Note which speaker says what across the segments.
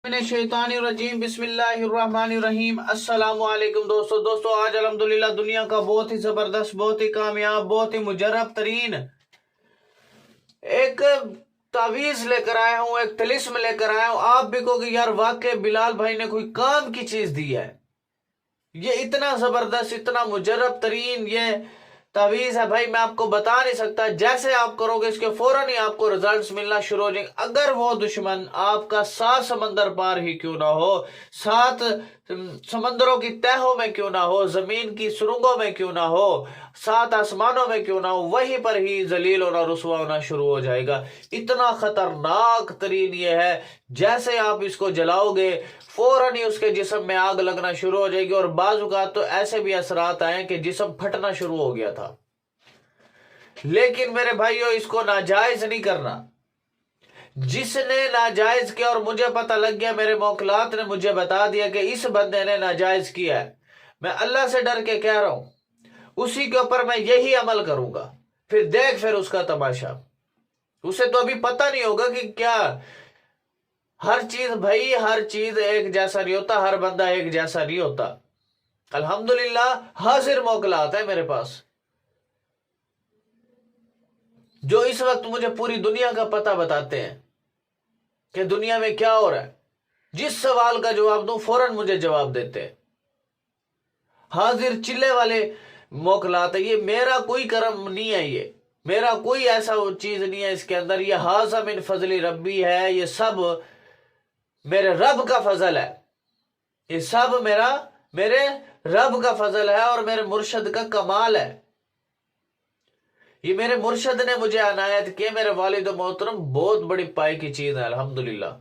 Speaker 1: शैतानिर्रजीम बिस्मिल्लाहिर्रहमानिर्रहीम। अस्सलाम वालेकुम दोस्तों आज अल्हम्दुलिल्लाह दुनिया का बहुत ही जबरदस्त, बहुत ही कामयाब, बहुत ही मुजर्रब तरीन एक तावीज लेकर आया हूँ, एक तिलिस्म लेकर आया हूँ। आप भी कहोगे यार वाकई बिलाल भाई ने कोई काम की चीज दी है। ये इतना जबरदस्त, इतना मुजर्रब तरीन ये तावीज है भाई, मैं आपको बता नहीं सकता। जैसे आप करोगे इसके फौरन ही आपको रिजल्ट्स मिलना शुरू हो जाएंगे। अगर वो दुश्मन आपका 7 समंदर पार ही क्यों ना हो, 7 समंदरों की तहों में क्यों ना हो, जमीन की सुरंगों में क्यों ना हो, 7 आसमानों में क्यों ना हो, वहीं पर ही जलील होना, रुसवा होना शुरू हो जाएगा। इतना खतरनाक तरीन ये है, जैसे आप इसको जलाओगे फौरन ही उसके जिस्म में आग लगना शुरू हो जाएगी। और बाजू का तो ऐसे भी असरात आए कि जिस्म फटना शुरू हो गया था। लेकिन मेरे भाइयों, इसको नाजायज नहीं करना। जिसने नाजायज किया और मुझे पता लग गया, मेरे मौकलात ने मुझे बता दिया कि इस बंदे ने नाजायज किया है, मैं अल्लाह से डर के कह रहा हूं उसी के ऊपर मैं यही अमल करूंगा। फिर उसका तमाशा। उसे तो अभी पता नहीं होगा कि क्या हर चीज एक जैसा नहीं होता, हर बंदा एक जैसा नहीं होता। अल्हम्दुलिल्लाह हाजिर मौकलात है मेरे पास, जो इस वक्त मुझे पूरी दुनिया का पता बताते हैं कि दुनिया में क्या हो रहा है। जिस सवाल का जवाब दूं फौरन मुझे जवाब देते हैं। हाजिर चिल्ले वाले मौकलात है। ये मेरा कोई कर्म नहीं है, ये मेरा कोई ऐसा चीज नहीं है इसके अंदर। ये हाज़ा मिन फजली रब्बी है, ये सब मेरे रब का फजल है। ये सब मेरे रब का फजल है और मेरे मुर्शद का कमाल है। ये मेरे मुर्शद ने मुझे अनायत किए। मेरे वालिद मोहतरम बहुत बड़ी पाई की चीज है अल्हम्दुलिल्लाह।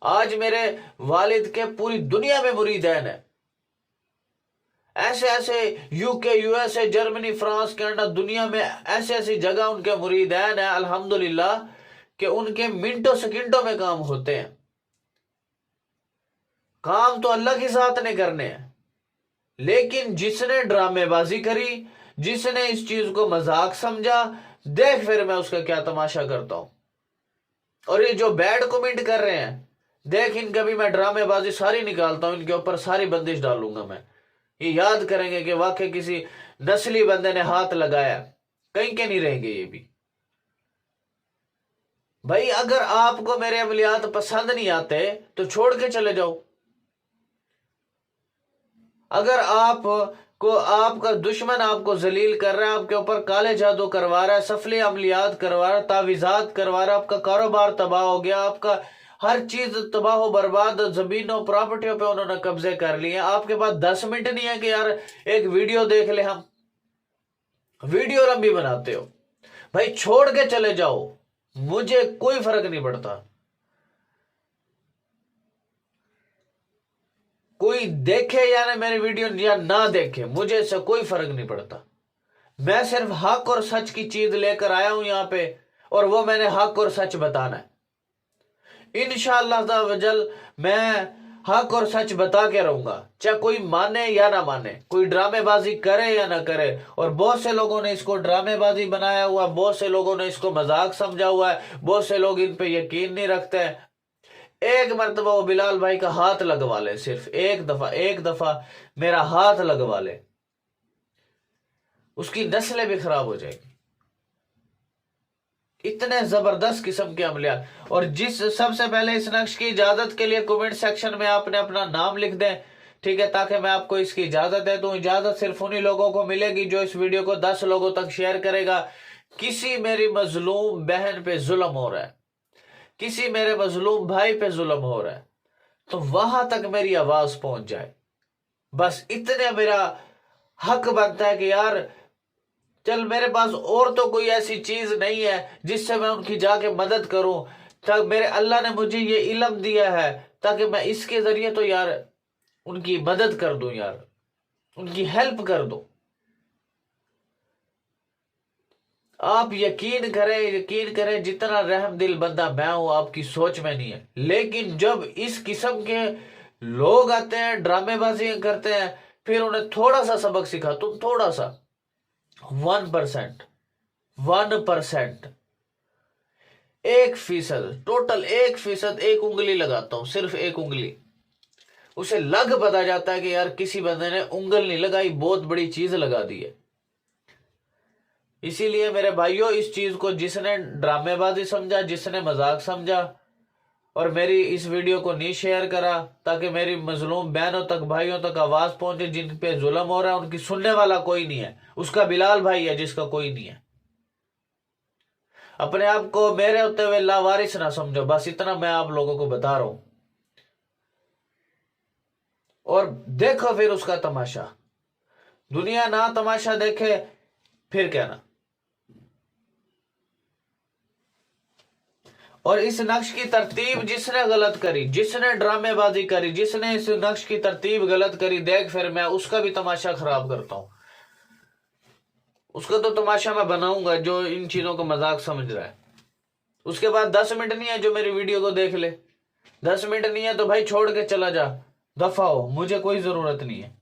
Speaker 1: आज मेरे वालिद के पूरी दुनिया में मुरीदैन है। ऐसे ऐसे UK, USA, Germany, France, Canada, दुनिया में ऐसे ऐसी जगह उनके मुरीदैन है अल्हम्दुलिल्लाह कि उनके मिनटों सेकंडों में काम होते हैं। काम तो अल्लाह के साथ ने करने हैं, लेकिन जिसने ड्रामेबाजी करी, जिसने इस चीज को मजाक समझा, देख फिर मैं उसका क्या तमाशा करता हूं। और ये जो बैड कमेंट कर रहे हैं, देख इनका भी मैं ड्रामेबाजी सारी निकालता हूं, इनके ऊपर सारी बंदिश डालूंगा मैं। ये याद करेंगे कि वाकई किसी नस्ली बंदे ने हाथ लगाया, कहीं के नहीं रहेंगे ये भी। भाई अगर आपको मेरे अमलियात पसंद नहीं आते तो छोड़ के चले जाओ। अगर आपका दुश्मन आपको जलील कर रहा है, आपके ऊपर काले जादू करवा रहा है, सफली अमलियात करवा रहा है, तावीज़ात करवा रहा है, आपका कारोबार तबाह हो गया, आपका हर चीज तबाह हो बर्बाद, जमीनों प्रॉपर्टियों पे उन्होंने कब्जे कर लिए, आपके पास 10 मिनट नहीं है कि यार एक वीडियो देख ले। हम वीडियो लंबी बनाते हो। भाई छोड़ के चले जाओ, मुझे कोई फर्क नहीं पड़ता। कोई देखे या ना मेरी वीडियो या ना देखे, मुझे इससे कोई फर्क नहीं पड़ता। मैं सिर्फ हक और सच की चीज लेकर आया हूं यहां पे, और वो मैंने हक और सच बताना है। इंशाअल्लाह वजल मैं हक और सच बता के रहूंगा, चाहे कोई माने या ना माने, कोई ड्रामेबाजी करे या ना करे। और बहुत से लोगों ने इसको ड्रामेबाजी बनाया हुआ, बहुत से लोगों ने इसको मजाक समझा हुआ है, बहुत से लोग इन पे यकीन नहीं रखते हैं। एक मर्तबा वो बिलाल भाई का हाथ लगवा ले, सिर्फ एक दफा मेरा हाथ लगवा ले, उसकी नस्लें भी खराब हो जाएगी। इतने जबरदस्त किस्म के अमलिया। और सबसे पहले इस नक्श की इजाजत के लिए कमेंट सेक्शन में आपने अपना नाम लिख दें, ठीक है, ताकि मैं आपको इसकी इजाजत दे दूं। इजाजत सिर्फ उन्हीं लोगों को मिलेगी जो इस वीडियो को 10 लोगों तक शेयर करेगा। किसी मेरी मजलूम बहन पे जुल्म हो रहा है, किसी मेरे मजलूम भाई पे जुल्म हो रहा है, तो वहां तक मेरी आवाज पहुंच जाए, बस इतने मेरा हक बनता है कि यार चल मेरे पास और तो कोई ऐसी चीज नहीं है जिससे मैं उनकी जाके मदद करूं। तब मेरे अल्लाह ने मुझे ये इल्म दिया है ताकि मैं इसके जरिए तो यार उनकी मदद कर दूं, यार उनकी हेल्प कर दूं। आप यकीन करें जितना रहम दिल बंदा मैं हूं आपकी सोच में नहीं है। लेकिन जब इस किस्म के लोग आते हैं, ड्रामेबाजी करते हैं, फिर उन्हें थोड़ा सा सबक सिखा, तुम थोड़ा सा 1% 1%, टोटल 1%, एक उंगली लगाता हूं, सिर्फ एक उंगली, उसे लग पता जाता है कि यार किसी बंदे ने उंगल नहीं लगाई, बहुत बड़ी चीज लगा दी है। इसीलिए मेरे भाइयों, इस चीज को जिसने ड्रामेबाजी समझा, जिसने मजाक समझा और मेरी इस वीडियो को नहीं शेयर करा ताकि मेरी मजलूम बहनों तक, भाइयों तक आवाज पहुंचे, जिन पे जुल्म हो रहा है उनकी सुनने वाला कोई नहीं है, उसका बिलाल भाई है जिसका कोई नहीं है। अपने आप को मेरे होते हुए लावारिस ना समझो, बस इतना मैं आप लोगों को बता रहा हूं। और देखो फिर उसका तमाशा, दुनिया ना तमाशा देखे फिर कहना। और इस नक्श की तरतीब जिसने गलत करी, जिसने ड्रामेबाजी करी, जिसने इस नक्श की तरतीब गलत करी, देख फिर मैं उसका भी तमाशा खराब करता हूं। उसका तो तमाशा मैं बनाऊंगा जो इन चीजों को मजाक समझ रहा है। उसके बाद 10 मिनट नहीं है जो मेरी वीडियो को देख ले, 10 मिनट नहीं है तो भाई छोड़ के चला जा, दफा हो, मुझे कोई जरूरत नहीं है।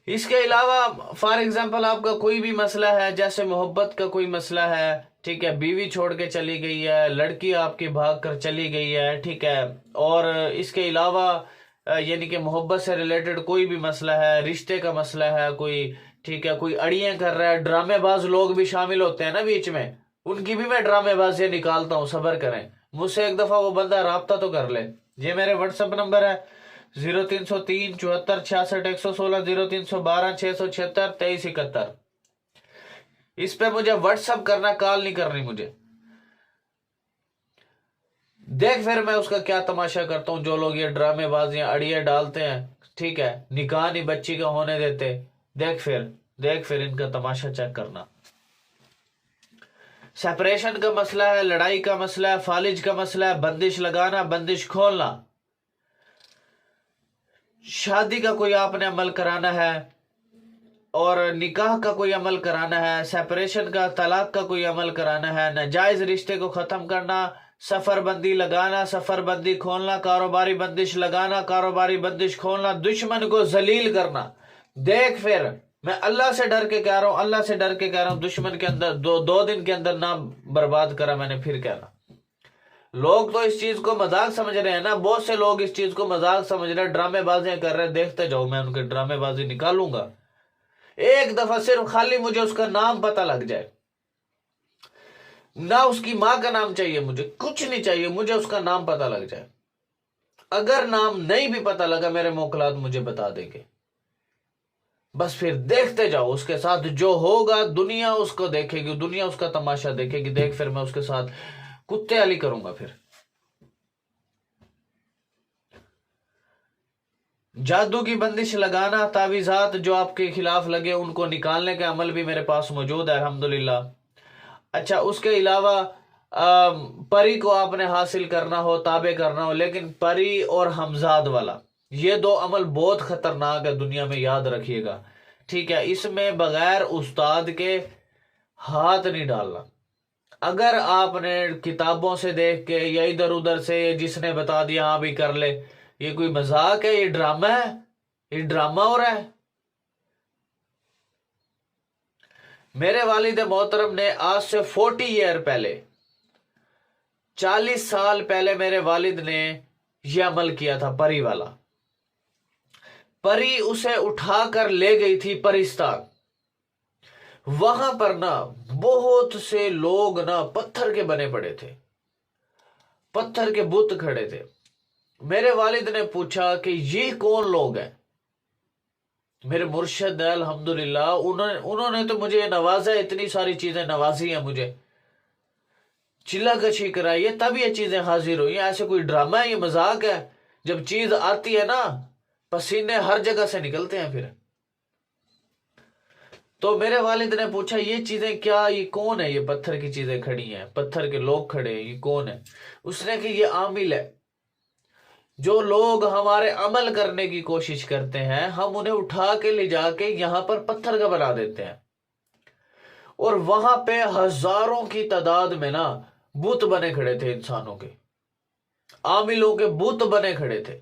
Speaker 1: इसके अलावा फॉर एग्जाम्पल आपका कोई भी मसला है, जैसे मोहब्बत का कोई मसला है, ठीक है, बीवी छोड़ के चली गई है, लड़की आपकी भाग कर चली गई है, ठीक है, और इसके अलावा यानी कि मोहब्बत से रिलेटेड कोई भी मसला है, रिश्ते का मसला है कोई, ठीक है, कोई अड़ियां कर रहा है, ड्रामेबाज लोग भी शामिल होते हैं ना बीच में, उनकी भी मैं ड्रामेबाजी निकालता हूं, सब्र करें, मुझसे एक दफा वो बंदा राब्ता तो कर ले। ये मेरे व्हाट्सएप नंबर है 0303 74 66 116, 0312 676 2371। इस पे मुझे व्हाट्सएप करना, कॉल नहीं करनी मुझे। देख फिर मैं उसका क्या तमाशा करता हूं, जो लोग ये ड्रामेबाजियां अड़ियां डालते हैं, ठीक है, निकाह नहीं बच्ची का होने देते, देख फिर इनका तमाशा चेक करना। सेपरेशन का मसला है, लड़ाई का मसला है, फालिज का मसला है, बंदिश लगाना, बंदिश खोलना, शादी का कोई आपने अमल कराना है और निकाह का कोई अमल कराना है, सेपरेशन का, तलाक का कोई अमल कराना है, नाजायज रिश्ते को खत्म करना, सफर बंदी लगाना, सफर बंदी खोलना, कारोबारी बंदिश लगाना, कारोबारी बंदिश खोलना, दुश्मन को जलील करना। देख फिर मैं अल्लाह से डर के कह रहा हूं, अल्लाह से डर के कह रहा हूं, दुश्मन के अंदर दो दिन के अंदर ना बर्बाद करा मैंने, फिर कहना। लोग तो इस चीज को मजाक समझ रहे हैं ना, बहुत से लोग इस चीज को मजाक समझ रहे हैं, ड्रामेबाजियां कर रहे हैं, देखते जाओ, मैं उनकी ड्रामेबाजी निकालूंगा। एक दफा सिर्फ खाली मुझे उसका नाम पता लग जाए, ना उसकी मां का नाम चाहिए, मुझे कुछ नहीं चाहिए, मुझे उसका नाम पता लग जाए। अगर नाम नहीं भी पता लगा, मेरे मोकलात मुझे बता देंगे, बस फिर देखते जाओ, उसके साथ जो होगा दुनिया उसको देखेगी, दुनिया उसका तमाशा देखेगी। देख फिर मैं उसके साथ कुत्ते वाली करूंगा। फिर जादू की बंदिश लगाना, तावीज़ात जो आपके खिलाफ लगे उनको निकालने का अमल भी मेरे पास मौजूद है अल्हम्दुलिल्लाह। अच्छा, उसके अलावा परी को आपने हासिल करना हो, ताबे करना हो, लेकिन परी और हमजाद वाला, ये दो अमल बहुत खतरनाक है दुनिया में, याद रखिएगा, ठीक है। इसमें बगैर उस्ताद के हाथ नहीं डालना। अगर आपने किताबों से देख के या इधर उधर से जिसने बता दिया हाँ भी कर ले, ये कोई मजाक है, ये ड्रामा है, ये ड्रामा हो रहा है। मेरे वालिद मोहतरम ने आज से 40 ईयर पहले, 40 साल पहले मेरे वालिद ने यह अमल किया था, परी वाला। परी उसे उठाकर ले गई थी परिस्तान। वहां पर ना बहुत से लोग ना पत्थर के बने पड़े थे, पत्थर के बुत खड़े थे। मेरे वालिद ने पूछा कि ये कौन लोग हैं। मेरे मुर्शिद अल्हम्दुलिल्लाह, उन्होंने तो मुझे नवाजा, इतनी सारी चीजें नवाजी हैं, मुझे चिल्ला कशी कराई है, तब ये चीजें हाजिर हुई। ऐसे कोई ड्रामा है, ये मजाक है। जब चीज आती है ना, पसीने हर जगह से निकलते हैं फिर। तो मेरे वालिद ने पूछा ये चीजें क्या, ये कौन है, ये पत्थर की चीजें खड़ी हैं, पत्थर के लोग खड़े हैं, ये कौन है। उसने कि ये आमिल है, जो लोग हमारे अमल करने की कोशिश करते हैं, हम उन्हें उठा के ले जाके यहां पर पत्थर का बना देते हैं। और वहां पे हजारों की तादाद में ना बुत बने खड़े थे, इंसानों के, आमिलों के बुत बने खड़े थे।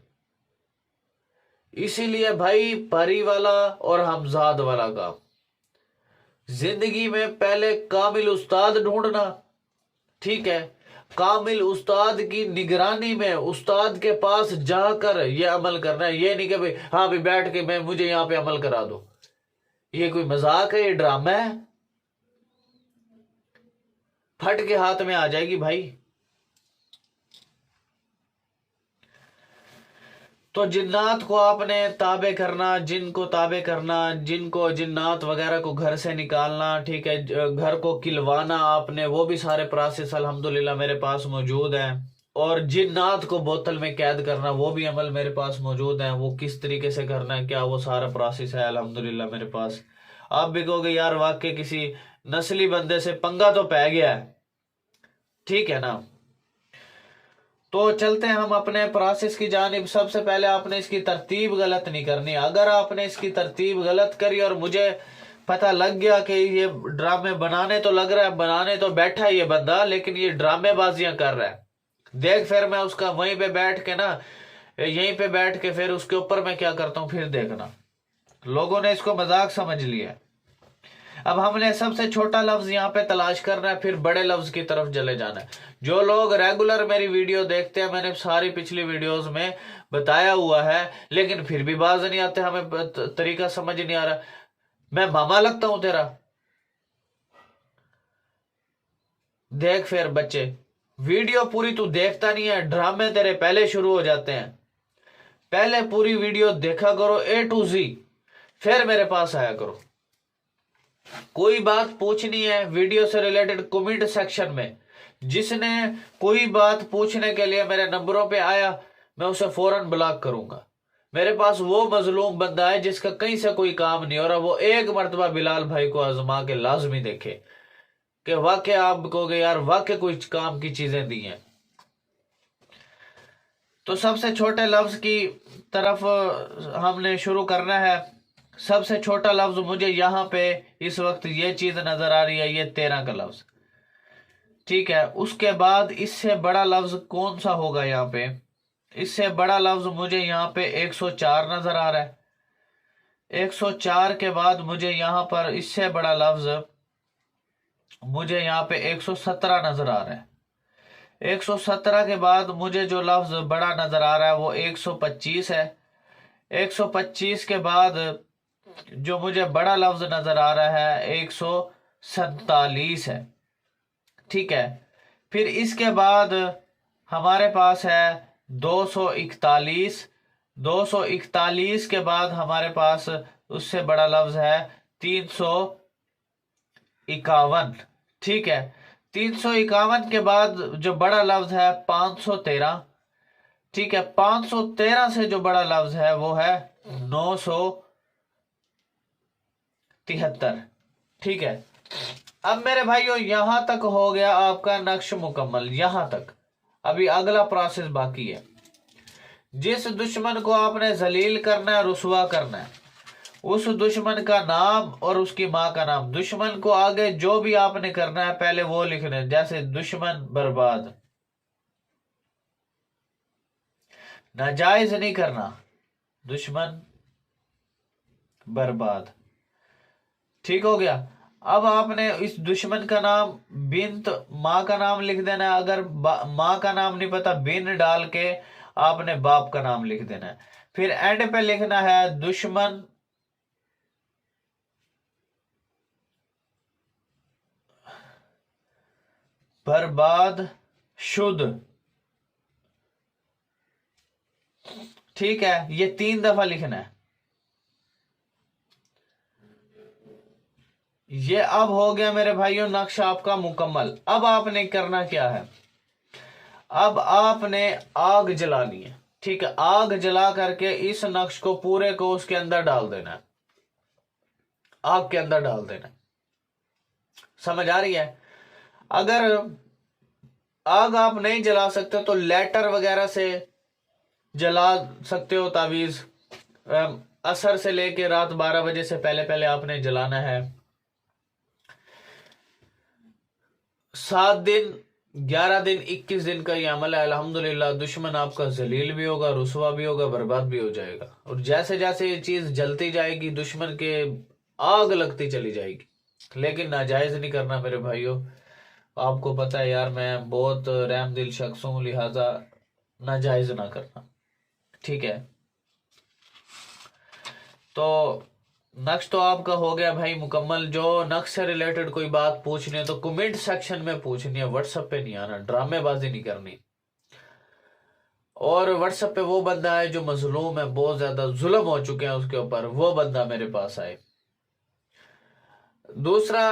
Speaker 1: इसीलिए भाई परी वाला और हमजाद वाला काम जिंदगी में पहले कामिल उस्ताद ढूंढना, ठीक है, कामिल उस्ताद की निगरानी में उस्ताद के पास जाकर ये अमल करना है। ये नहीं कि भाई हाँ भी बैठ के मैं मुझे यहाँ पे अमल करा दो, ये कोई मजाक है, ये ड्रामा है, फट के हाथ में आ जाएगी भाई। तो जिन्नात को आपने ताबे करना, जिन को ताबे करना, जिनको जिन्नात वगैरह को घर से निकालना, ठीक है, घर को किलवाना आपने, वो भी सारे प्रोसेस अल्हम्दुलिल्लाह मेरे पास मौजूद हैं। और जिन्नात को बोतल में कैद करना, वो भी अमल मेरे पास मौजूद है। वो किस तरीके से करना है, क्या, वो सारा प्रोसेस है अल्हम्दुलिल्लाह मेरे पास। आप भी कहोगे यार वाकई किसी नस्ली बंदे से पंगा तो पै गया है, ठीक है ना। तो चलते हैं हम अपने प्रोसेस की जानिब। सबसे पहले आपने इसकी तरतीब गलत नहीं करनी। अगर आपने इसकी तरतीब गलत करी और मुझे पता लग गया कि ये ड्रामे बनाने तो लग रहा है, बनाने तो बैठा है ये बंदा, लेकिन ये ड्रामेबाजियां कर रहा है, देख फिर मैं उसका वहीं पे बैठ के ना, यहीं पे बैठ के फिर उसके ऊपर मैं क्या करता हूँ, फिर देखना। लोगों ने इसको मजाक समझ लिया। अब हमने सबसे छोटा लफ्ज यहाँ पे तलाश करना है, फिर बड़े लफ्ज की तरफ चले जाना है। जो लोग रेगुलर मेरी वीडियो देखते हैं, मैंने सारी पिछली वीडियोस में बताया हुआ है, लेकिन फिर भी बाज नहीं आते, हमें तरीका समझ नहीं आ रहा। मैं मामा लगता हूं तेरा? देख फिर बच्चे, वीडियो पूरी तू देखता नहीं है, ड्रामे तेरे पहले शुरू हो जाते हैं। पहले पूरी वीडियो देखा करो A to Z, फिर मेरे पास आया करो। कोई बात पूछनी है वीडियो से रिलेटेड कमेंट सेक्शन में, जिसने कोई बात पूछने के लिए मेरे नंबरों पे आया, मैं उसे फौरन ब्लॉक करूंगा। मेरे पास वो मजलूम बंदा है जिसका कहीं से कोई काम नहीं हो रहा, वो एक मर्तबा बिलाल भाई को आजमा के लाजमी देखे कि वाकई आप कहोगे यार वाकई कुछ काम की चीजें दी हैं। तो सबसे छोटे लफ्ज की तरफ हमने शुरू करना है। सबसे छोटा लफ्ज मुझे यहाँ पे इस वक्त ये चीज नजर आ रही है, ये 13 का लफ्ज, ठीक है। उसके बाद इससे बड़ा लफ्ज कौन सा होगा यहाँ पे? इससे बड़ा लफ्ज मुझे यहाँ पे 104 नजर आ रहा है। 104 के बाद मुझे यहाँ पर इससे बड़ा लफ्ज मुझे यहाँ पे 117 नजर आ रहा है। 117 के बाद मुझे जो लफ्ज बड़ा नजर आ रहा है वो 125 है। 125 के बाद जो मुझे बड़ा लफ्ज नजर आ रहा है 147 है, ठीक है। फिर इसके बाद हमारे पास है 241। 241 के बाद हमारे पास उससे बड़ा लफ्ज है 351, ठीक है। 351 के बाद जो बड़ा लफ्ज है 513, ठीक है। 513 से जो बड़ा लफ्ज है वो है 973, ठीक है। अब मेरे भाइयों यहां तक हो गया आपका नक्श मुकम्मल, यहां तक। अभी अगला प्रोसेस बाकी है। जिस दुश्मन को आपने जलील करना है, रुसवा करना है, उस दुश्मन का नाम और उसकी मां का नाम, दुश्मन को आगे जो भी आपने करना है पहले वो लिखना है। जैसे दुश्मन बर्बाद, नाजायज नहीं करना, दुश्मन बर्बाद, ठीक हो गया। अब आपने इस दुश्मन का नाम बिन, तो माँ का नाम लिख देना है। अगर माँ का नाम नहीं पता, बिन डाल के आपने बाप का नाम लिख देना है। फिर एंड पे लिखना है दुश्मन बर्बाद शुद्ध, ठीक है। ये 3 दफा लिखना है। ये अब हो गया मेरे भाइयों नक्शा आपका मुकम्मल। अब आपने करना क्या है? अब आपने आग जलानी है, ठीक है। आग जला करके इस नक्श को पूरे को उसके अंदर डाल देना है, आग के अंदर डाल देना है। समझ आ रही है? अगर आग आप नहीं जला सकते तो लेटर वगैरह से जला सकते हो। तावीज असर से लेके रात 12 बजे से पहले पहले आपने जलाना है। 7 दिन, 11 दिन, 21 दिन का ये अमल है। अल्हम्दुलिल्लाह दुश्मन आपका जलील भी होगा, रुसवा भी होगा, बर्बाद भी हो जाएगा। और जैसे जैसे ये चीज जलती जाएगी दुश्मन के आग लगती चली जाएगी। لیکن ناجائز نہیں کرنا میرے بھائیوں. آپ کو پتہ ہے یار میں بہت رحم دل شخص ہوں، لہٰذا ناجائز نہ کرنا، ٹھیک ہے. تو نقش تو آپ کا ہو گیا بھائی مکمل. جو نقش سے ریلیٹڈ کوئی بات پوچھنی ہے تو کمنٹ سیکشن میں پوچھنی ہے، واٹس ایپ پہ نہیں آنا، ڈرامے بازی نہیں کرنی. اور واٹس ایپ پہ وہ بندہ ہے جو مظلوم ہے، بہت زیادہ ظلم ہو چکے ہیں اس کے اوپر، وہ بندہ میرے پاس آئے. دوسرا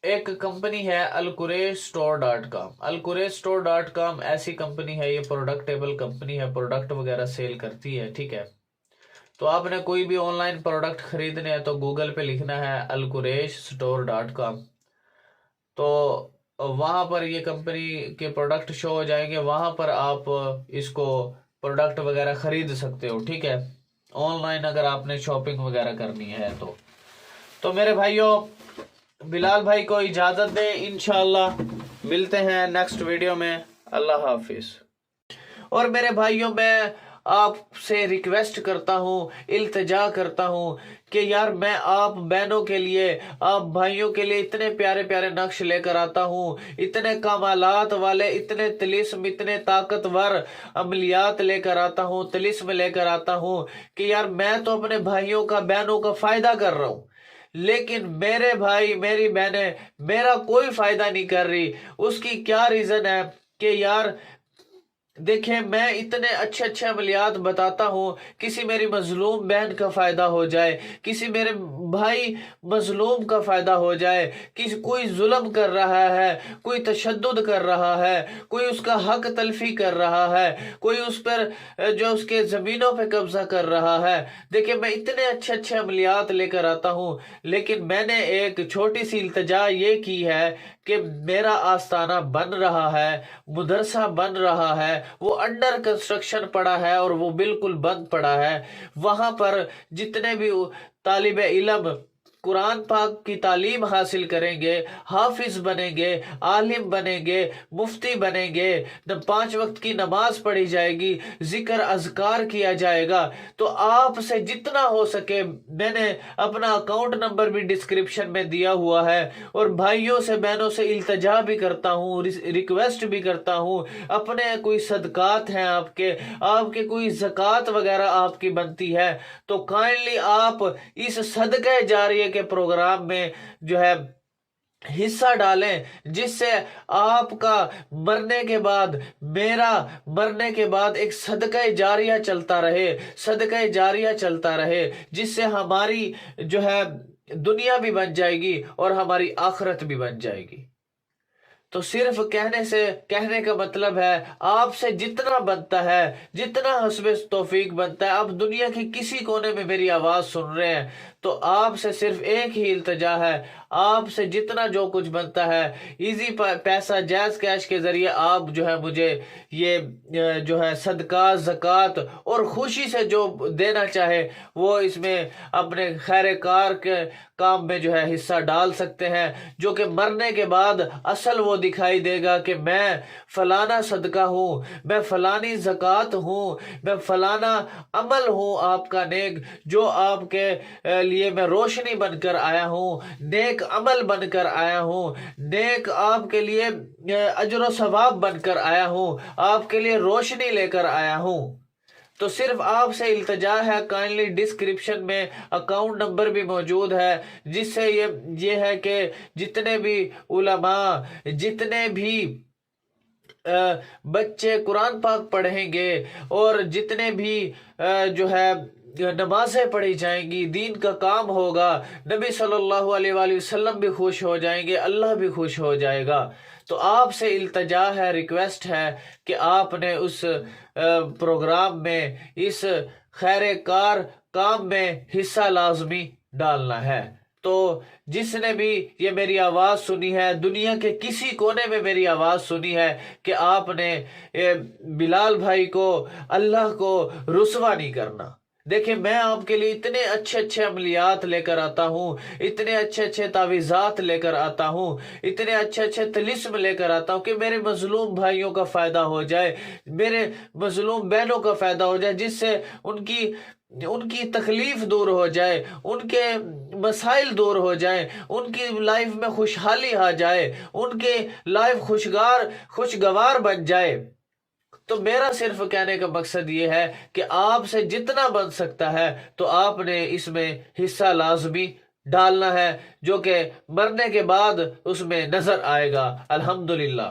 Speaker 1: ایک کمپنی ہے القریش.com. القریش.com ایسی کمپنی ہے، یہ پروڈکٹیبل کمپنی ہے، پروڈکٹ وغیرہ سیل کرتی ہے، ٹھیک ہے. تو آپ نے کوئی بھی آن لائن پروڈکٹ خریدنے ہے تو گوگل پہ لکھنا ہے القریش.com. تو وہاں پر یہ کمپنی کے پروڈکٹ شو ہو جائیں گے، وہاں پر آپ اس کو پروڈکٹ وغیرہ خرید سکتے ہو، ٹھیک ہے. آن لائن اگر آپ نے شاپنگ وغیرہ کرنی ہے تو میرے بھائیوں بلال بھائی کو اجازت دیں، انشاءاللہ ملتے ہیں نیکسٹ ویڈیو میں. اللہ حافظ. اور میرے بھائیوں میں آپ سے ریکویسٹ کرتا ہوں، التجا کرتا ہوں کہ یار میں آپ بہنوں کے لیے، آپ بھائیوں کے لیے اتنے پیارے پیارے نقش لے کر آتا ہوں، اتنے کمالات والے، اتنے طلسم، اتنے طاقتور عملیات لے کر آتا ہوں، طلسم لے کر آتا ہوں کہ یار میں تو اپنے بھائیوں کا، بہنوں کا فائدہ کر رہا ہوں، لیکن میرے بھائی میری بہنیں میرا کوئی فائدہ نہیں کر رہی. اس کی کیا ریزن ہے کہ یار دیکھیں میں اتنے اچھے اچھے عملیات بتاتا ہوں، کسی میری مظلوم بہن کا فائدہ ہو جائے، کسی میرے بھائی مظلوم کا فائدہ ہو جائے، کوئی ظلم کر رہا ہے، کوئی تشدد کر رہا ہے، کوئی اس کا حق تلفی کر رہا ہے، کوئی اس پر جو اس کے زمینوں پہ قبضہ کر رہا ہے. دیکھیں میں اتنے اچھے اچھے عملیات لے کر آتا ہوں، لیکن میں نے ایک چھوٹی سی التجا یہ کی ہے کہ میرا آستانہ بن رہا ہے، مدرسہ بن رہا ہے، وہ انڈر کنسٹرکشن پڑا ہے اور وہ بالکل بند پڑا ہے. وہاں پر جتنے بھی طالب علم قرآن پاک کی تعلیم حاصل کریں گے، حافظ بنیں گے، عالم بنیں گے، مفتی بنیں گے، 5 وقت کی نماز پڑھی جائے گی، ذکر اذکار کیا جائے گا. تو آپ سے جتنا ہو سکے، میں نے اپنا اکاؤنٹ نمبر بھی ڈسکرپشن میں دیا ہوا ہے، اور بھائیوں سے بہنوں سے التجا بھی کرتا ہوں، ریکویسٹ بھی کرتا ہوں، اپنے کوئی صدقات ہیں آپ کے کوئی زکوٰۃ وغیرہ آپ کی بنتی ہے تو کائنڈلی آپ اس صدقہ جاریہ کے پروگرام میں جو ہے حصہ ڈالیں، جس سے آپ کا مرنے کے بعد، میرا مرنے کے بعد ایک صدقہ جاریہ چلتا رہے، صدقہ جاریہ چلتا رہے، جس سے ہماری جو ہے دنیا بھی بن جائے گی اور ہماری آخرت بھی بن جائے گی. تو صرف کہنے کا مطلب ہے آپ سے جتنا بنتا ہے، جتنا حسب توفیق بنتا ہے، آپ دنیا کی کسی کونے میں میری آواز سن رہے ہیں تو آپ سے صرف ایک ہی التجا ہے، آپ سے جتنا جو کچھ بنتا ہے ایزی پیسہ جائز کیش کے ذریعے آپ جو ہے مجھے یہ جو ہے صدقہ، زکوٰۃ اور خوشی سے جو دینا چاہے وہ اس میں اپنے خیر کار کے کام میں جو ہے حصہ ڈال سکتے ہیں، جو کہ مرنے کے بعد اصل وہ دکھائی دے گا کہ میں فلانا صدقہ ہوں، میں فلانی زکوٰۃ ہوں، میں فلانا عمل ہوں آپ کا نیک، جو آپ کے لیے میں روشنی بن کر آیا ہوں، نیک عمل بن کر آیا ہوں، نیک آپ کے لیے اجر و ثواب بن کر آیا ہوں، آپ کے لیے روشنی لے کر آیا ہوں. تو صرف آپ سے التجا ہے، کائنڈلی ڈسکرپشن میں اکاؤنٹ نمبر بھی موجود ہے، جس سے یہ ہے کہ جتنے بھی علماء، جتنے بھی بچے قرآن پاک پڑھیں گے اور جتنے بھی جو ہے نمازیں پڑھی جائیں گی، دین کا کام ہوگا، نبی صلی اللہ علیہ وآلہ وسلم بھی خوش ہو جائیں گے، اللہ بھی خوش ہو جائے گا. تو آپ سے التجا ہے، ریکویسٹ ہے کہ آپ نے اس پروگرام میں، اس خیر کار کام میں حصہ لازمی ڈالنا ہے. تو جس نے بھی یہ میری آواز سنی ہے، دنیا کے کسی کونے میں میری آواز سنی ہے، کہ آپ نے بلال بھائی کو، اللہ کو رسوا نہیں کرنا، دیکھیں میں آپ کے لیے اتنے اچھے اچھے عملیات لے کر آتا ہوں، اتنے اچھے اچھے تعویذات لے کر آتا ہوں، اتنے اچھے اچھے طلسم لے کر آتا ہوں کہ میرے مظلوم بھائیوں کا فائدہ ہو جائے، میرے مظلوم بہنوں کا فائدہ ہو جائے، جس سے ان کی تکلیف دور ہو جائے، ان کے مسائل دور ہو جائیں، ان کی لائف میں خوشحالی آ جائے، ان کی لائف خوشگوار بن جائے۔ تو میرا صرف کہنے کا مقصد یہ ہے کہ آپ سے جتنا بن سکتا ہے تو آپ نے اس میں حصہ لازمی ڈالنا ہے، جو کہ مرنے کے بعد اس میں نظر آئے گا۔ الحمدللہ۔